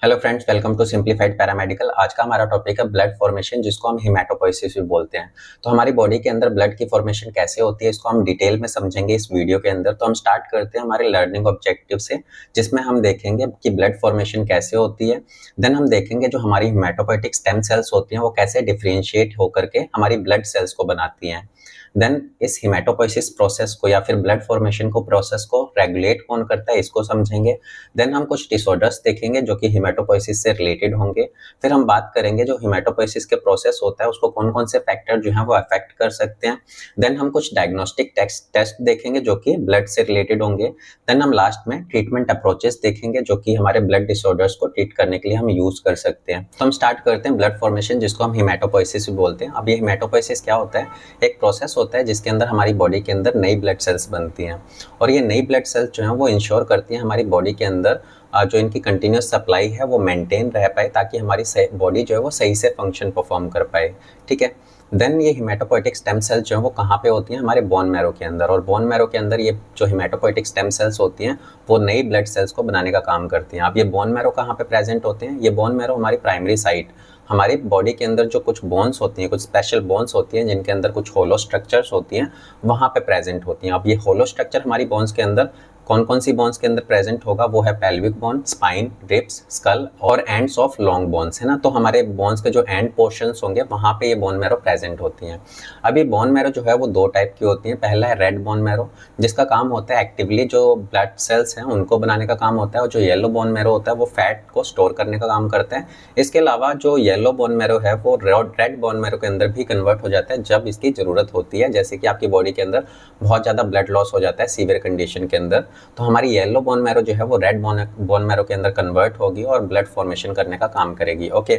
Hello friends, welcome to simplified paramedical. आज का हमारा टॉपिक है ब्लड फॉर्मेशन, जिसको हम हेमाटोपोइसिस भी बोलते हैं। तो हमारी बॉडी के अंदर ब्लड की फॉर्मेशन कैसे होती है, इसको हम डिटेल में समझेंगे इस वीडियो के अंदर। तो हम स्टार्ट करते हैं हमारे लर्निंग ऑब्जेक्टिव से, जिसमें हम देखेंगे कि ब्लड फॉर्मेशन कैसे होती है। देन हम देखेंगे जो हमारी हेमाटोपोइटिक स्टेम सेल्स होती हैं वो कैसे डिफरेंशिएट होकर के हमारी ब्लड सेल्स को बनाती हैं। देन इस हेमाटोपोइसिस प्रोसेस को या फिर ब्लड फॉर्मेशन को प्रोसेस को रेगुलेट कौन करता है, इसको समझेंगे। देन हम कुछ डिसऑर्डर्स देखेंगे जो कि हेमाटोपोइसिस से रिलेटेड होंगे। फिर हम बात करेंगे जो हेमाटोपोइसिस के प्रोसेस होता है उसको कौन कौन से फैक्टर जो है वो अफेक्ट कर सकते हैं। देन हम कुछ डायग्नोस्टिक टेस्ट देखेंगे जो कि ब्लड से रिलेटेड होंगे। देन हम लास्ट में ट्रीटमेंट अप्रोचेस देखेंगे जो कि हमारे ब्लड डिसऑर्डर्स को ट्रीट करने के लिए हम यूज कर सकते हैं। तो हम स्टार्ट करते हैं ब्लड फॉर्मेशन, जिसको हम हेमाटोपोइसिस भी बोलते हैं। अब ये हेमाटोपोइसिस क्या होता है? एक प्रोसेस होता है जिसके अंदर हमारी बॉडी के अंदर नई ब्लड सेल्स बनती हैं, और ये नई ब्लड सेल्स जो हैं वो इंश्योर करती हैं हमारी बॉडी के अंदर जो इनकी कंटिन्यूस सप्लाई है वो मेंटेन रह पाए, ताकि हमारी बॉडी जो है वो सही से फंक्शन परफॉर्म कर पाए। ठीक है। देन ये हेमाटोपोइटिक स्टेम सेल्स जो है वो कहाँ पे होती हैं? हमारे बोन मैरो के अंदर। और बोन मैरो के अंदर ये जो हेमाटोपोइटिक स्टेम सेल्स होती हैं वो नई ब्लड सेल्स को बनाने का काम करती हैं। अब ये बोन मैरो कहाँ पे प्रेजेंट होते हैं? ये बोन मैरो हमारी प्राइमरी साइट, हमारी बॉडी के अंदर जो कुछ बोन्स होती हैं, कुछ स्पेशल बोन्स होती हैं जिनके अंदर कुछ होलो स्ट्रक्चर्स होती हैं, वहाँ पे प्रेजेंट होती हैं। अब ये होलो स्ट्रक्चर हमारी बोन्स के अंदर कौन कौन सी बोन्स के अंदर प्रेजेंट होगा? वो है pelvic bone, spine, ribs, skull और एंड्स ऑफ लॉन्ग बोन्स, है ना। तो हमारे बोन्स के जो एंड पोर्शंस होंगे वहाँ पे ये बोन मैरो प्रेजेंट होती हैं। अब ये बोन मैरो जो है वो दो टाइप की होती हैं। पहला है रेड बोन मैरो, जिसका काम होता है एक्टिवली जो ब्लड सेल्स हैं उनको बनाने का काम होता है, और जो येलो बोन मैरो होता है वो फैट को स्टोर करने का काम करता है। इसके अलावा जो येलो बोन मैरो है वो रेड बोन मैरो के अंदर भी कन्वर्ट हो जाता है जब इसकी ज़रूरत होती है, जैसे कि आपकी बॉडी के अंदर बहुत ज़्यादा ब्लड लॉस हो जाता है सीवियर कंडीशन के अंदर, तो हमारी येलो बोन मैरो जो है वो रेड बोन मैरो के अंदर कन्वर्ट होगी और ब्लड फॉर्मेशन करने का काम करेगी। Okay.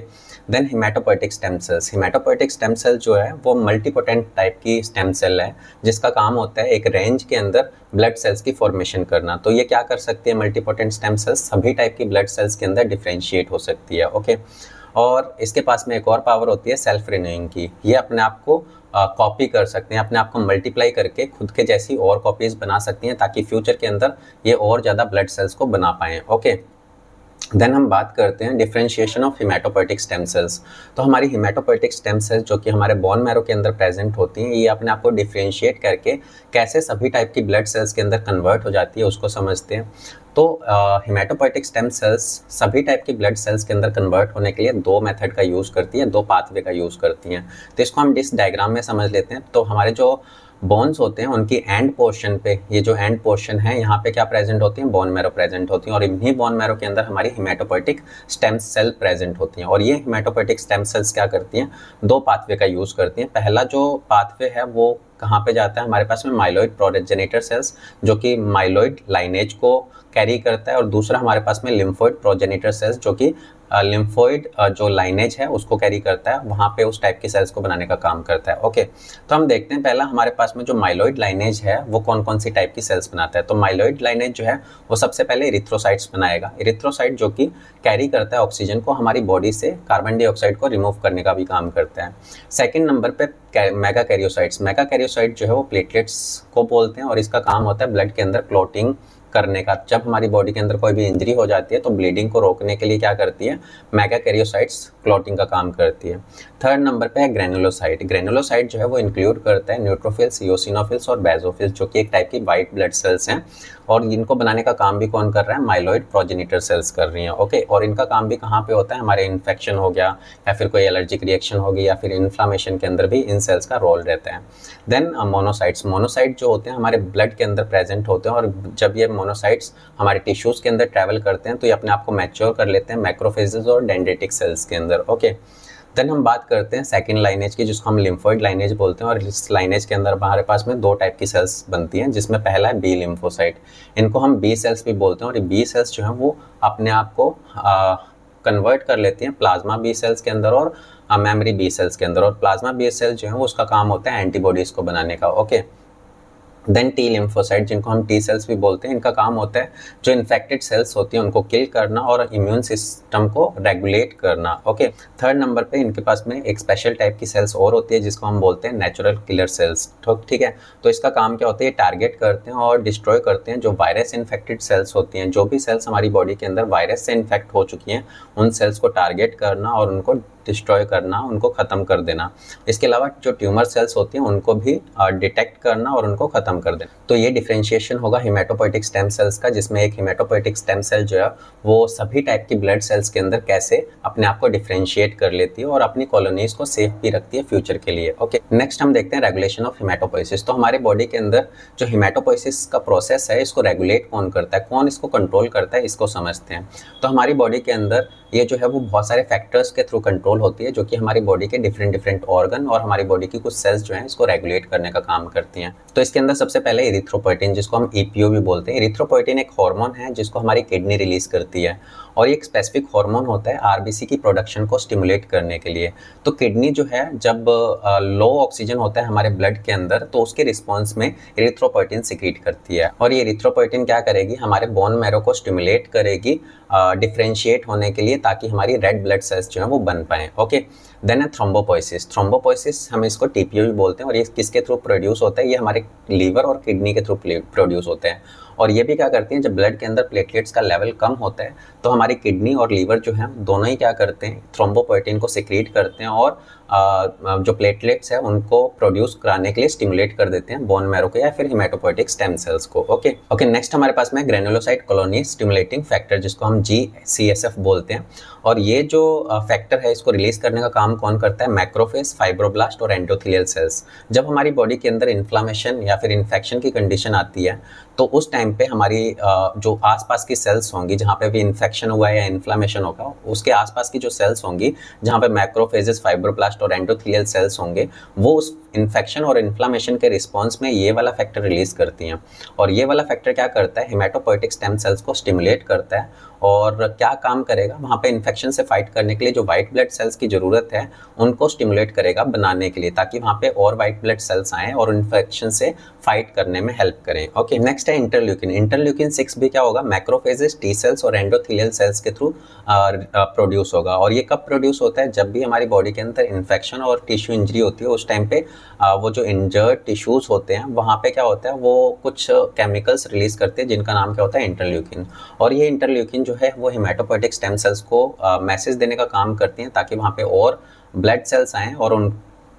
Then hematopoietic stem cells. Hematopoietic stem cell जो है वो मल्टीपोटेंट टाइप की स्टेम सेल है, जिसका काम होता है एक रेंज के अंदर ब्लड सेल्स की फॉर्मेशन करना। तो ये क्या कर सकती है? मल्टीपोटेंट स्टेम सेल्स सभी टाइप की ब्लड सेल्स के अंदर डिफरेंशिएट हो सकती है। ओके। और इसके पास में एक और पावर होती है सेल्फ रिन्यूइंग की। ये अपने आप को कॉपी कर सकते हैं, अपने आप को मल्टीप्लाई करके खुद के जैसी और कॉपीज बना सकती हैं, ताकि फ्यूचर के अंदर ये और ज़्यादा ब्लड सेल्स को बना पाएँ। ओके। देन हम बात करते हैं differentiation of haematopoietic stem sales. तो हमारी हेमाटोपोइटिक स्टेम सेल्स जो कि हमारे बोन मैरो के अंदर प्रेजेंट होती हैं, ये अपने आप को डिफरेंशिएट करके कैसे सभी टाइप की ब्लड सेल्स के अंदर कन्वर्ट हो जाती है उसको समझते हैं। तो हेमाटोपोइटिक स्टेम सेल्स सभी टाइप की ब्लड सेल्स के अंदर कन्वर्ट होने के लिए दो मेथड का यूज़ करती है, दो पाथवे का यूज़ करती हैं। तो इसको हम इस डायग्राम में समझ लेते हैं। तो हमारे जो बोन्स होते हैं उनकी एंड पोर्शन पे, ये जो एंड पोर्शन है यहाँ पे क्या प्रेजेंट होती हैं? बोन मैरो प्रेजेंट होती हैं, और इन्हीं बोन मैरो के अंदर हमारी हेमाटोपोइटिक स्टेम सेल प्रेजेंट होती हैं। और ये हेमाटोपोइटिक स्टेम सेल्स क्या करती हैं? दो पाथवे का यूज़ करती हैं। पहला जो पाथवे है वो कहाँ पे जाता है? हमारे पास में माइलॉइड प्रोजेनिटर सेल्स, जो कि माइलॉइड लाइनेज को कैरी करता है, और दूसरा हमारे पास में लिम्फोइड प्रोजेनिटर सेल्स जो कि लिम्फोइड जो लाइनेज है उसको कैरी करता है, वहाँ पे उस टाइप की सेल्स को बनाने का काम करता है। ओके। तो हम देखते हैं पहला हमारे पास में जो माइलॉइड लाइनेज है वो कौन कौन सी टाइप की सेल्स बनाता है। तो माइलॉइड लाइनेज जो है वो सबसे पहले इरिथ्रोसाइट्स बनाएगा। इरिथ्रोसाइट जो कि कैरी करता है ऑक्सीजन को हमारी बॉडी से, कार्बन डाइऑक्साइड को रिमूव करने का भी काम करता है। सेकेंड नंबर पे मेगा कैरियोसाइट्स। मेगा कैरियोसाइट जो है वो प्लेटलेट्स को बोलते हैं, और इसका काम होता है ब्लड के अंदर क्लॉटिंग करने का। जब हमारी बॉडी के अंदर कोई भी इंजरी हो जाती है तो ब्लीडिंग को रोकने के लिए क्या करती है? मेगा कैरियोसाइट्स क्लॉटिंग का काम करती है। थर्ड नंबर पे है ग्रेनुलोसाइट। ग्रेनुलोसाइट जो है वो इंक्लूड करता है न्यूट्रोफिल्स, इओसिनोफिल्स और बेसोफिल्स, जो कि एक टाइप की वाइट ब्लड सेल्स हैं, और इनको बनाने का काम भी कौन कर रहा है? माइलॉइड प्रोजेनिटर सेल्स कर रही हैं। ओके। और इनका काम भी कहाँ पे होता है? हमारे इन्फेक्शन हो गया या फिर कोई एलर्जिक रिएक्शन होगी या फिर इन्फ्लामेशन के अंदर भी इन सेल्स का रोल रहता है। Then monocytes. मोनोसाइट जो होते हैं हमारे ब्लड के अंदर प्रेजेंट होते हैं, और जब ये मोनोसाइट्स हमारे टिश्यूज़ के अंदर ट्रैवल करते हैं तो ये अपने आप को मैच्योर कर लेते हैं मैक्रोफेजेस और डेंड्रिटिक सेल्स के अंदर। ओके। देन हम बात करते हैं सेकंड लाइनेज की, जिसको हम लिम्फोइड लाइनेज बोलते हैं, और इस लाइनेज के अंदर हमारे पास में दो टाइप की सेल्स बनती हैं, जिसमें पहला है बी लिम्फोसाइट। इनको हम बी सेल्स भी बोलते हैं, और ये बी सेल्स जो हैं वो अपने आप को कन्वर्ट कर लेती हैं प्लाज्मा बी सेल्स के अंदर और मेमोरी बी सेल्स के अंदर। और प्लाज्मा बी सेल्स जो है वो उसका काम होता है एंटीबॉडीज़ को बनाने का। ओके। देन टी लिम्फोसाइट, जिनको हम टी सेल्स भी बोलते हैं, इनका काम होता है जो इन्फेक्टेड सेल्स होती हैं उनको किल करना और इम्यून सिस्टम को रेगुलेट करना। ओके, थर्ड नंबर पे इनके पास में एक स्पेशल टाइप की सेल्स और होती है जिसको हम बोलते हैं नेचुरल किलर सेल्स। ठीक है, तो इसका काम क्या होता है, टारगेट करते हैं और डिस्ट्रॉय करते हैं जो वायरस इन्फेक्टेड सेल्स होती हैं। जो भी सेल्स हमारी बॉडी के अंदर वायरस से इन्फेक्ट हो चुकी हैं उन सेल्स को टारगेट करना और उनको डिस्ट्रॉय करना, उनको ख़त्म कर देना। इसके अलावा जो ट्यूमर सेल्स होती हैं उनको भी डिटेक्ट करना और उनको ख़त्म कर देना। तो ये डिफरेंशिएशन होगा हिमेटोपोइटिक स्टेम सेल्स का, जिसमें एक हिमेटोपोइटिक स्टेम सेल जो है वो सभी टाइप की ब्लड सेल्स के अंदर कैसे अपने आप को डिफरेंशिएट कर लेती है और अपनी कॉलोनीज को सेफ भी रखती है फ्यूचर के लिए। ओके, नेक्स्ट हम देखते हैं रेगुलेशन ऑफ हिमेटोपोइसिस। तो हमारे बॉडी के अंदर जो हिमेटोपोइसिस का प्रोसेस है इसको रेगुलेट कौन करता है, कौन इसको कंट्रोल करता है, इसको समझते हैं। तो हमारी बॉडी के अंदर ये जो है वो बहुत सारे फैक्टर्स के थ्रू कंट्रोल होती है जो कि हमारी बॉडी के डिफरेंट ऑर्गन और हमारी बॉडी की कुछ सेल्स जो हैं इसको रेगुलेट करने का काम करती हैं। तो इसके अंदर सबसे पहले इरिथ्रोपोइटिन, जिसको हम ईपीओ भी बोलते हैं। इरिथ्रोपोइटिन एक हार्मोन है जिसको हमारी किडनी रिलीज करती है और ये एक स्पेसिफिक हार्मोन होता है आरबीसी की प्रोडक्शन को स्टिमुलेट करने के लिए। तो किडनी जो है जब लो ऑक्सीजन होता है हमारे ब्लड के अंदर तो उसके रिस्पॉन्स में इरिथ्रोपोइटिन सिक्रीट करती है और ये इरिथ्रोपोइटिन क्या करेगी, हमारे बोन मैरो को स्टिमुलेट करेगी डिफरेंशिएट होने के लिए, ताकि हमारी रेड ब्लड सेल्स जो है वो बन पाएँ। ओके, देन है थ्रोम्बोपोइसिस। थ्रोम्बोपोइसिस हम इसको टीपीओ भी बोलते हैं और ये किसके थ्रू प्रोड्यूस होता है, ये हमारे लीवर और किडनी के थ्रू प्रोड्यूस होते हैं। और ये भी क्या करती हैं, जब ब्लड के अंदर प्लेटलेट्स का लेवल कम होता है तो हमारी किडनी और लीवर जो है दोनों ही क्या करते हैं, थ्रोम्बोपोइटिन को सिक्रीट करते हैं और जो प्लेटलेट्स है उनको प्रोड्यूस कराने के लिए स्टिमुलेट कर देते हैं बोन मैरो को या फिर हिमेटोपोइटिक स्टेम सेल्स को। ओके, नेक्स्ट हमारे पास में ग्रेनुलोसाइट कॉलोनी स्टिमुलेटिंग फैक्टर, जिसको हम GCSF बोलते हैं। और ये जो फैक्टर है इसको रिलीज करने का काम कौन करता है, मैक्रोफेज, फाइब्रोब्लास्ट और एंडोथेलियल सेल्स। जब हमारी बॉडी के अंदर इन्फ्लामेशन या फिर इन्फेक्शन की कंडीशन आती है तो उस टाइम पे हमारी जो आसपास की सेल्स होंगी जहाँ पे भी इन्फेक्शन हुआ है या इन्फ्लामेशन होगा, उसके आसपास की जो सेल्स होंगी जहाँ पे मैक्रोफेजेस, फाइब्रोब्लास्ट और एंडोथेलियल सेल्स होंगे, वो उस इन्फेक्शन और इन्फ्लामेशन के रिस्पॉन्स में ये वाला फैक्टर रिलीज करती हैं। और ये वाला फैक्टर क्या करता है, हिमेटोपोइटिक स्टेम सेल्स को स्टिमुलेट करता है और क्या काम करेगा, वहाँ पे इन्फेक्शन से फाइट करने के लिए जो वाइट ब्लड सेल्स की ज़रूरत है उनको स्टिमुलेट करेगा बनाने के लिए, ताकि वहाँ पे और वाइट ब्लड सेल्स आएँ और इन्फेक्शन से फाइट करने में हेल्प करें। ओके, नेक्स्ट है इंटरल्यूकिन। इंटरल्यूकिन 6 भी क्या होगा, मैक्रोफेजेस, टी सेल्स और एंडोथेलियल सेल्स के थ्रू प्रोड्यूस होगा। और ये कब प्रोड्यूस होता है, जब भी हमारी बॉडी के अंदर इन्फेक्शन और टिश्यू इंजरी होती है उस टाइम पे वो जो इंजर्ड टिश्यूज़ होते हैं वहाँ पे क्या होता है, वो कुछ केमिकल्स रिलीज करते हैं जिनका नाम क्या होता है, इंटरल्यूकिन। और ये इंटरल्यूकिन जो है वो हिमेटोपोइटिक स्टेम सेल्स को मैसेज देने का काम करती हैं ताकि वहाँ पे और ब्लड सेल्स आएँ और उन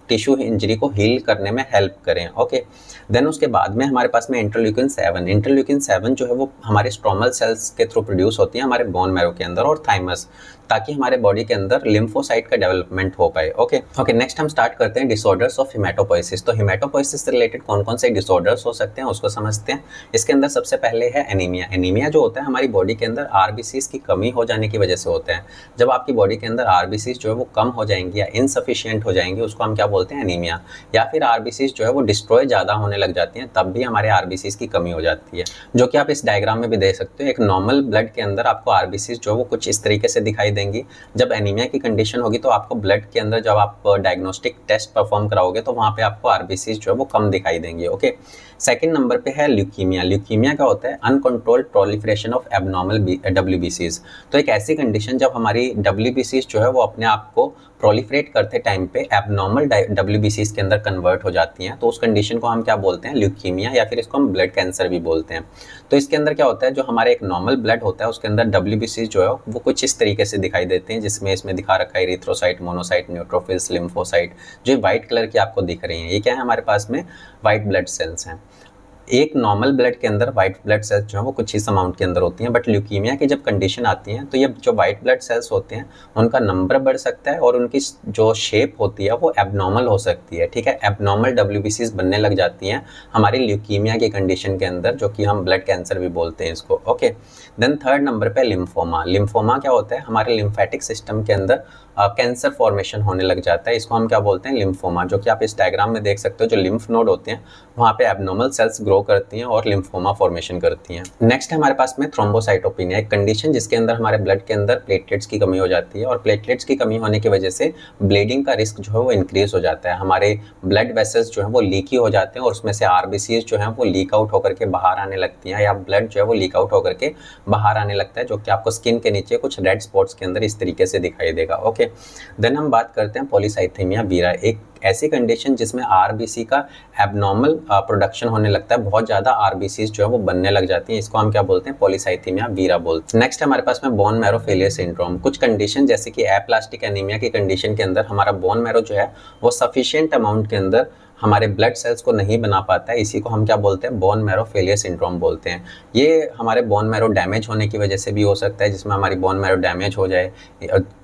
टिश्यू इंजरी को हील करने में हेल्प करें। ओके, देन उसके बाद में हमारे पास में इंटरल्यूकिन 7। इंटरल्यूकिन 7 जो है वो हमारे स्ट्रोमल सेल्स के थ्रू प्रोड्यूस होती है हमारे बोन मैरो के अंदर और थाइमस, ताकि हमारे बॉडी के अंदर लिम्फोसाइट का डेवलपमेंट हो पाए। ओके, नेक्स्ट हम स्टार्ट करते हैं डिसऑर्डर्स ऑफ हिमेटोपोइसिस। तो हिमेटोपोइसिस से रिलेटेड कौन कौन से डिसऑर्डर्स हो सकते हैं उसको समझते हैं। इसके अंदर सबसे पहले है एनीमिया। एनीमिया जो होता है हमारी बॉडी के अंदर आरबीसीज की कमी हो जाने की वजह से होता है। जब आपकी बॉडी के अंदर आरबीसीज जो है वो कम हो जाएंगी या इनसफिशियंट हो जाएंगी, उसको हम क्या बोलते हैं, एनीमिया। या फिर आरबीसीज जो है वो डिस्ट्रॉय ज़्यादा होने लग जाती हैं, तब भी हमारे आरबीसीज की कमी हो जाती है, जो कि आप इस डायग्राम में भी देख सकते हो। एक नॉर्मल ब्लड के अंदर आपको आरबीसीज जो है वो कुछ इस तरीके से दिखाई देंगी। जब एनीमिया की कंडीशन होगी तो आपको ब्लड के अंदर जब आप डायग्नोस्टिक टेस्ट परफॉर्म कराओगे तो वहाँ पे आपको आरबीसीज जो है वो कम दिखाई देंगी। ओके, सेकंड नंबर पे है ल्यूकीमिया। ल्यूकीमिया क्या होता है, अनकंट्रोल्ड प्रोलिफरेशन ऑफ एबनॉर्मल डब्ल्यूबीसीज। तो एक ऐसी कंडीशन जब हमारी डब्ल्यूबीसीज जो है वो अपने आप को प्रोलिफरेट करते टाइम पे एबनॉर्मल डब्ल्यूबीसीज के अंदर कन्वर्ट हो जाती हैं, तो उस कंडीशन को हम क्या बोलते हैं, ल्यूकीमिया, या फिर इसको हम ब्लड कैंसर भी बोलते हैं। तो इसके अंदर क्या होता है, जो हमारे एक नॉर्मल ब्लड होता है उसके अंदर डब्ल्यूबीसीज जो है वो कुछ इस तरीके से दिखाई देते हैं, जिसमें इसमें दिखा रखा है इरिथ्रोसाइट, मोनोसाइट, न्यूट्रोफिल्स, लिम्फोसाइट, जो व्हाइट कलर की आपको दिख रही हैं। ये क्या है, हमारे पास में व्हाइट ब्लड सेल्स हैं। एक नॉर्मल ब्लड के अंदर वाइट ब्लड सेल्स जो है वो कुछ इस अमाउंट के अंदर होती हैं, बट ल्यूकीमिया की जब कंडीशन आती है तो ये जो वाइट ब्लड सेल्स होते हैं उनका नंबर बढ़ सकता है और उनकी जो शेप होती है वो एबनॉर्मल हो सकती है। ठीक है, एबनॉर्मल डब्ल्यूबीसीज बनने लग जाती हैं हमारी ल्यूकीमिया की कंडीशन के अंदर, जो कि हम ब्लड कैंसर भी बोलते हैं इसको। ओके, देन थर्ड नंबर पे लिम्फोमा। लिम्फोमा क्या होता है, हमारे लिम्फेटिक सिस्टम के अंदर कैंसर फॉर्मेशन होने लग जाता है। इसको हम क्या बोलते हैं, लिम्फोमा, जो कि आप इस डायग्राम में देख सकते हो। जो लिम्फ नोड होते हैं वहाँ पे एबनॉर्मल सेल्स ग्रो करती हैं और लिम्फोमा फॉर्मेशन करती हैं। नेक्स्ट है हमारे पास में थ्रोम्बोसाइटोपेनिया, एक कंडीशन जिसके अंदर हमारे ब्लड के अंदर प्लेटलेट्स की कमी हो जाती है और प्लेटलेट्स की कमी होने की वजह से ब्लीडिंग का रिस्क जो है वो इंक्रीज हो जाता है। हमारे ब्लड वेसल्स जो है वो लीकी हो जाते हैं और उसमें से आरबीसीज जो है वो लीक आउट होकर के बाहर आने लगती हैं, या ब्लड जो है वो लीक आउट होकर के बाहर आने लगता है, जो कि आपको स्किन के नीचे कुछ रेड स्पॉट्स के अंदर इस तरीके से दिखाई देगा। ओके, देन हम बात करते हैं पॉलीसाइथेमिया वीरा, एक ऐसी कंडीशन जिसमें आरबीसी का एबनॉर्मल प्रोडक्शन होने लगता है, बहुत ज़्यादा आरबीसी जो है वो बनने लग जाती हैं। इसको हम क्या बोलते हैं, पॉलीसाइथेमिया वीरा बोलते हैं। नेक्स्ट हमारे पास में बोन मैरो फेलियर सिंड्रोम, कुछ कंडीशन जैसे कि एप्लास्टिक एनीमिया की कंडीशन के अंदर हमारा बोन मैरो जो है वो सफिशिएंट अमाउंट के अंदर हमारे ब्लड सेल्स को नहीं बना पाता है। इसी को हम क्या बोलते हैं, बोन मैरो फेलियर सिंड्रोम बोलते हैं। ये हमारे बोन मैरो डैमेज होने की वजह से भी हो सकता है, जिसमें हमारी बोन मैरो डैमेज हो जाए,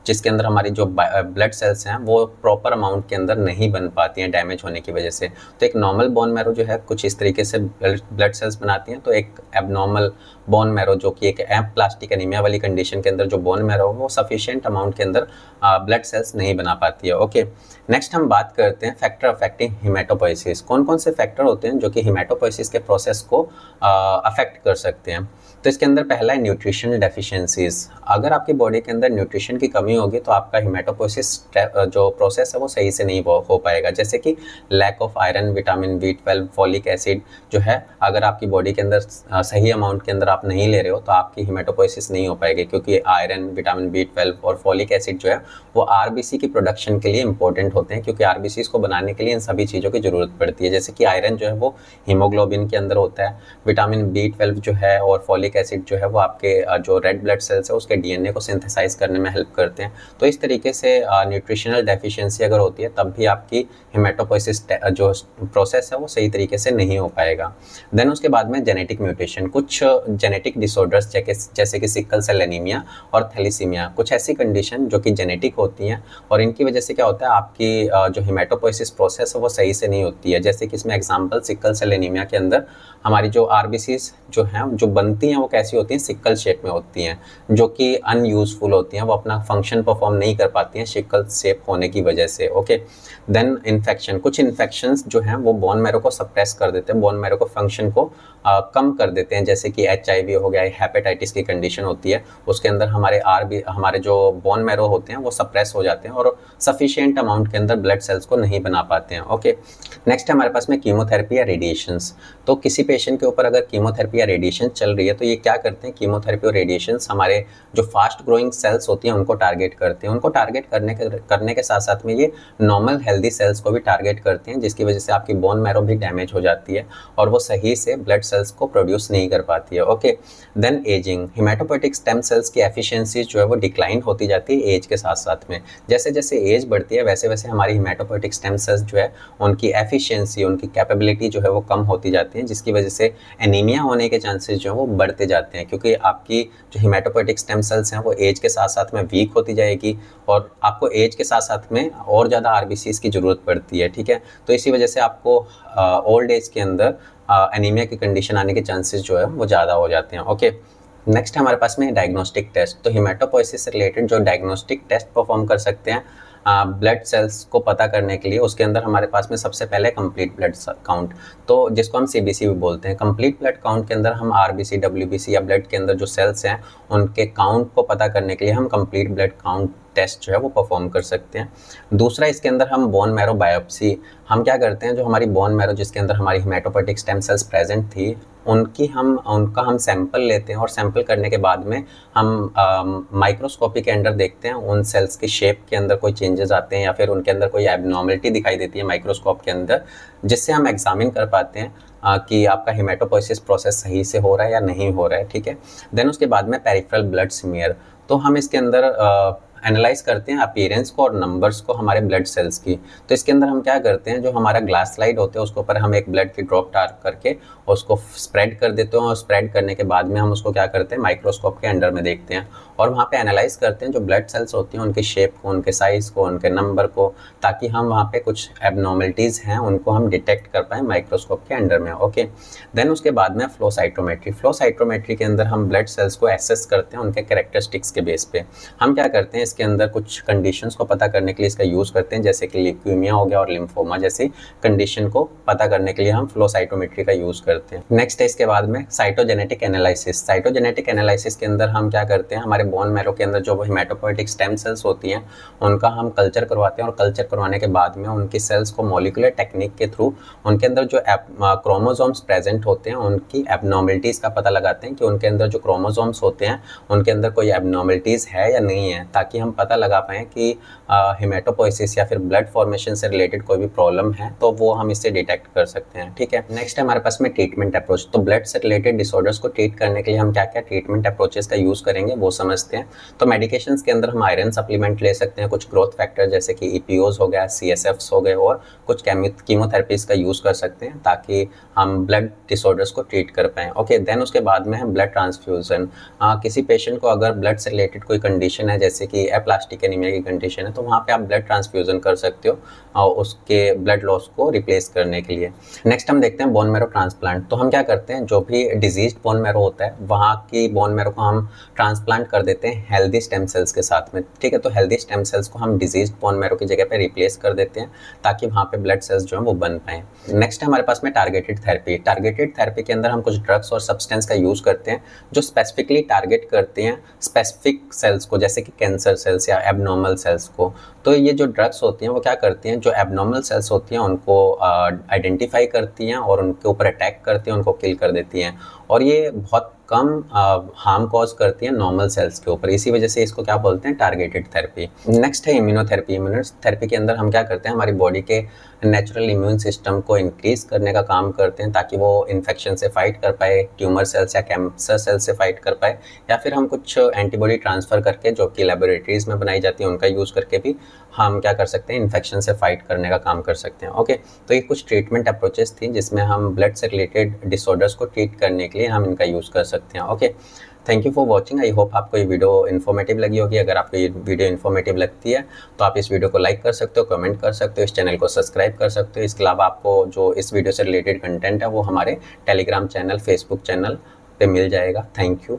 जिसके अंदर हमारी जो ब्लड सेल्स हैं वो प्रॉपर अमाउंट के अंदर नहीं बन पाती हैं डैमेज होने की वजह से। तो एक नॉर्मल बोन मैरो जो है कुछ इस तरीके से ब्लड सेल्स बनाती हैं, तो एक एबनॉर्मल बोन मैरो जो कि एक एप्लास्टिक एनीमिया वाली कंडीशन के अंदर जो बोन मैरो है वो सफिशिएंट अमाउंट के अंदर ब्लड सेल्स नहीं बना पाती है। ओके, नेक्स्ट हम बात करते हैं फैक्टर अफेक्टिंग हिमेटोपोइसिस। कौन कौन से फैक्टर होते हैं जो कि हिमेटोपोइसिस के प्रोसेस को अफेक्ट कर सकते हैं। तो इसके अंदर पहला है न्यूट्रिशनल डेफिशिएंसीज। अगर आपकी बॉडी के अंदर न्यूट्रिशन की कमी होगी तो आपका हिमेटोपोइसिस जो प्रोसेस है वो सही से नहीं हो पाएगा। जैसे कि lack of iron, vitamin B12, folic acid जो है, अगर आपकी बॉडी के अंदर सही अमाउंट के अंदर आप नहीं ले रहे हो तो आपकी हिमेटोपोइसिस नहीं हो पाएगी, क्योंकि आयरन, विटामिन B12 और फॉलिक एसिड जो है वो आरबीसी की प्रोडक्शन के लिए इंपॉर्टेंट होते हैं, क्योंकि आरबीसी को बनाने के लिए इन सभी चीज़ों की जरूरत पड़ती है। जैसे कि आयरन जो है वो हीमोग्लोबिन के अंदर होता है, विटामिन B12 जो है और फॉलिक एसिड जो है वो आपके जो रेड ब्लड सेल्स है उसके डीएनए को सिंथेसाइज करने में हेल्प करते हैं। तो इस तरीके से न्यूट्रिशनल डेफिशिएंसी अगर होती है तब भी आपकी हिमेटोपोइसिस जो प्रोसेस है वो सही तरीके से नहीं हो पाएगा। देन उसके बाद में जेनेटिक म्यूटेशन, कुछ जेनेटिक डिसऑर्डर्स जैसे कि सिकल सेल एनीमिया और थैलेसीमिया, कुछ ऐसी कंडीशन जो कि जेनेटिक होती हैं और इनकी वजह से क्या होता है, आपकी जो हिमेटोपोइसिस प्रोसेस है वो सही से नहीं होती है। जैसे कि इसमें एग्जांपल सिकल सेल एनीमिया के अंदर हमारी जो आरबीसीज जो हैं जो बनती हैं वो कैसी होती हैं, सिकल शेप में होती हैं, जो कि अनयूजफुल होती हैं, वो अपना फंक्शन परफॉर्म नहीं कर पाती हैं सिकल शेप होने की वजह से। ओके, देन इन्फेक्शन, कुछ इन्फेक्शंस जो हैं वो बोन मैरो को सप्रेस कर देते हैं, बोन मैरो को फंक्शन को कम कर देते हैं। जैसे कि HIV हो गया, हेपेटाइटिस की कंडीशन होती है, उसके अंदर हमारे जो बोन मैरो होते हैं वो सप्रेस हो जाते हैं और सफिशिएंट अमाउंट के अंदर ब्लड सेल्स को नहीं बना पाते हैं। ओके, नेक्स्ट हमारे पास में कीमोथेरेपी या रेडिएशंस। तो किसी पेशेंट के ऊपर अगर कीमोथेरेपी या रेडिएशन चल रही है तो ये क्या करते हैं, कीमोथेरेपी और रेडिएशंस हमारे जो फास्ट ग्रोइंग सेल्स होती हैं उनको टारगेट करते हैं। उनको टारगेट करने के साथ साथ में ये नॉर्मल हेल्दी सेल्स को भी टारगेट करते हैं, जिसकी वजह से आपकी बोन मैरो भी डैमेज हो जाती है और वो सही से ब्लड सेल्स को प्रोड्यूस नहीं कर पाती है। Okay, then ageing, hematopoietic stem cells की एफिशिएंसी जो है वो डिक्लाइन होती जाती है एज के साथ साथ में। जैसे जैसे एज बढ़ती है वैसे वैसे हमारी हिमेटोपोइटिक स्टेम सेल्स जो है उनकी एफिशिएंसी, उनकी कैपेबिलिटी जो है वो कम होती जाती है, जिसकी वजह से एनीमिया होने के चांसेस जो है वो बढ़ते जाते हैं, क्योंकि आपकी जो हिमेटोपोइटिक स्टेम सेल्स हैं वो एज के साथ साथ में वीक होती जाएगी और आपको एज के साथ साथ में और ज़्यादा आरबीसीज की ज़रूरत पड़ती है। ठीक है, तो इसी वजह से आपको ओल्ड एज के अंदर एनीमिया की कंडीशन आने के चांसेस जो है वो ज़्यादा हो जाते हैं। ओके, नेक्स्ट हमारे पास में डायग्नोस्टिक टेस्ट। तो हिमेटोपोइसिस से रिलेटेड जो डायग्नोस्टिक टेस्ट परफॉर्म कर सकते हैं ब्लड सेल्स को पता करने के लिए, उसके अंदर हमारे पास में सबसे पहले कंप्लीट ब्लड काउंट, तो जिसको हम CBC भी बोलते हैं। कंप्लीट ब्लड काउंट के अंदर हम RBC, WBC या ब्लड के अंदर जो सेल्स हैं उनके काउंट को पता करने के लिए हम कंप्लीट ब्लड काउंट टेस्ट जो है वो परफॉर्म कर सकते हैं। दूसरा, इसके अंदर हम बोन मैरो बायोप्सी, हम क्या करते हैं, जो हमारी बोन मैरो जिसके अंदर हमारी हिमेटोपोइटिक स्टेम सेल्स प्रेजेंट थी उनका हम सैंपल लेते हैं और सैंपल करने के बाद में हम माइक्रोस्कोपी के अंदर देखते हैं उन सेल्स की शेप के अंदर कोई चेंजेस आते हैं या फिर उनके अंदर कोई एबनॉर्मलिटी दिखाई देती है माइक्रोस्कोप के अंदर, जिससे हम एग्जामिन कर पाते हैं कि आपका हिमेटोपोइसिस प्रोसेस सही से हो रहा है या नहीं हो रहा है। ठीक है, देन उसके बाद में पेरिफेरल ब्लड स्मीयर, तो हम इसके अंदर एनालाइज करते हैं अपीयरेंस को और नंबर्स को हमारे ब्लड सेल्स की। तो इसके अंदर हम क्या करते हैं, जो हमारा ग्लास स्लाइड होते हैं उसके ऊपर हम एक ब्लड की ड्रॉप डाल करके उसको स्प्रेड कर देते हैं और स्प्रेड करने के बाद में हम उसको क्या करते हैं, माइक्रोस्कोप के अंडर में देखते हैं और वहाँ पे एनालाइज करते हैं जो ब्लड सेल्स होती हैं उनके शेप को, उनके साइज़ को, उनके नंबर को, ताकि हम वहाँ पे कुछ एबनॉर्मलिटीज़ हैं उनको हम डिटेक्ट कर पाएँ माइक्रोस्कोप के अंडर में। ओके, देन उसके बाद में फ्लो साइटोमेट्री के अंदर हम ब्लड सेल्स को एसेस करते हैं उनके कैरेक्टरिस्टिक्स के बेस पे। हम क्या करते हैं, इसके अंदर कुछ कंडीशंस को पता करने के लिए इसका यूज़ करते हैं, जैसे कि ल्यूकेमिया हो गया और लिम्फोमा जैसी कंडीशन को पता करने के लिए हम फ्लो साइटोमेट्री का यूज़ करते हैं। नेक्स्ट है इसके बाद में साइटोजेनेटिक एनालिसिस। साइटोजेनेटिक एनालिसिस के अंदर हम क्या करते हैं, हमारे बोन मैरो के अंदर जो हेमाटोपोइटिक स्टेम सेल्स होती हैं उनका हम कल्चर करवाते हैं और कल्चर करवाने के बाद में उनकी सेल्स को मॉलिक्यूलर टेक्निक के थ्रू उनके अंदर जो क्रोमोसोम्स प्रेजेंट होते हैं उनकी एबनॉर्मलिटीज़ का पता लगाते हैं कि उनके अंदर जो क्रोमोसोम्स होते हैं उनके अंदर कोई एबनॉर्मलिटीज़ है या नहीं है, ताकि हम पता लगा पाएँ कि हेमाटोपोइसिस या फिर ब्लड फॉर्मेशन से रिलेटेड कोई भी प्रॉब्लम है तो वो हम इससे डिटेक्ट कर सकते हैं। ठीक है, नेक्स्ट है हमारे पास में ट्रीटमेंट अप्रोच। तो ब्लड से रिलेटेड डिसऑर्डर्स को ट्रीट करने के लिए हम क्या क्या ट्रीटमेंट अप्रोचेस का यूज़ करेंगे वो समझते हैं। तो मेडिकेशंस के अंदर हम आयरन सप्लीमेंट ले सकते हैं, कुछ ग्रोथ फैक्टर जैसे कि ईपीओज हो गया, CSFs हो गए और कुछ कीमोथेरेपीज का यूज़ कर सकते हैं ताकि हम ब्लड डिसऑर्डर्स को ट्रीट कर पाएँ। ओके, देन उसके बाद में हम ब्लड ट्रांसफ्यूज़न। किसी पेशेंट को अगर ब्लड से रिलेटेड कोई कंडीशन है जैसे कि एप्लास्टिक एनीमिया की कंडीशन है तो वहाँ पे आप ब्लड ट्रांसफ्यूज़न कर सकते हो और उसके ब्लड लॉस को रिप्लेस करने के लिए। नेक्स्ट हम देखते हैं बोन मैरो ट्रांसप्लांट। तो हम क्या करते हैं, जो भी डिजीज्ड बोन मैरो होता है वहाँ की बोन मैरो को हम ट्रांसप्लांट कर देते हैं हेल्दी स्टेम सेल्स के साथ में। ठीक है, तो हेल्दी स्टेम सेल्स को हम डिजीज्ड बोन मैरो की जगह पे रिप्लेस कर देते हैं ताकि वहाँ पे ब्लड सेल्स जो है वो बन पाएँ। नेक्स्ट हमारे पास में टारगेटेड थेरेपी। टारगेटेड थेरेपी के अंदर हम कुछ ड्रग्स और सब्सटेंस का यूज़ करते हैं जो स्पेसिफिकली टारगेट करते हैं स्पेसिफिक सेल्स को, जैसे कि कैंसर सेल्स या एबनॉर्मल सेल्स को। तो ये जो ड्रग्स होती हैं वो क्या करती हैं, जो एबनॉर्मल सेल्स होती हैं उनको आइडेंटिफाई करती हैं और उनके ऊपर अटैक करती हैं, उनको किल कर देती हैं और ये बहुत कम हार्म कॉज करती है नॉर्मल सेल्स के ऊपर। इसी वजह से इसको क्या बोलते हैं, टारगेटेड थेरेपी। नेक्स्ट है इम्यूनोथेरेपी। इम्यूनोथेरेपी के अंदर हम क्या करते हैं, हमारी बॉडी के नेचुरल इम्यून सिस्टम को इंक्रीज करने का काम करते हैं ताकि वो इन्फेक्शन से फाइट कर पाए, ट्यूमर सेल्स या कैंसर सेल्स से फाइट कर पाए, या फिर हम कुछ एंटीबॉडी ट्रांसफ़र करके जो कि लेबोरेटरीज में बनाई जाती है उनका यूज़ करके भी हम क्या कर सकते हैं, इन्फेक्शन से फाइट करने का काम कर सकते हैं। ओके, तो ये कुछ ट्रीटमेंट अप्रोचेस थी जिसमें हम ब्लड से रिलेटेड डिसऑर्डर्स को ट्रीट करने के लिए हम इनका यूज़ कर सकते हैं। Okay, thank you for watching. I hope आपको ये वीडियो इन्फॉर्मेटिव लगी होगी। अगर आपको ये वीडियो इन्फॉर्मेटिव लगती है तो आप इस वीडियो को लाइक कर सकते हो, कमेंट कर सकते हो, इस चैनल को सब्सक्राइब कर सकते हो। इसके अलावा आपको जो इस वीडियो से रिलेटेड कंटेंट है वो हमारे टेलीग्राम चैनल, फेसबुक चैनल पे मिल जाएगा। Thank you.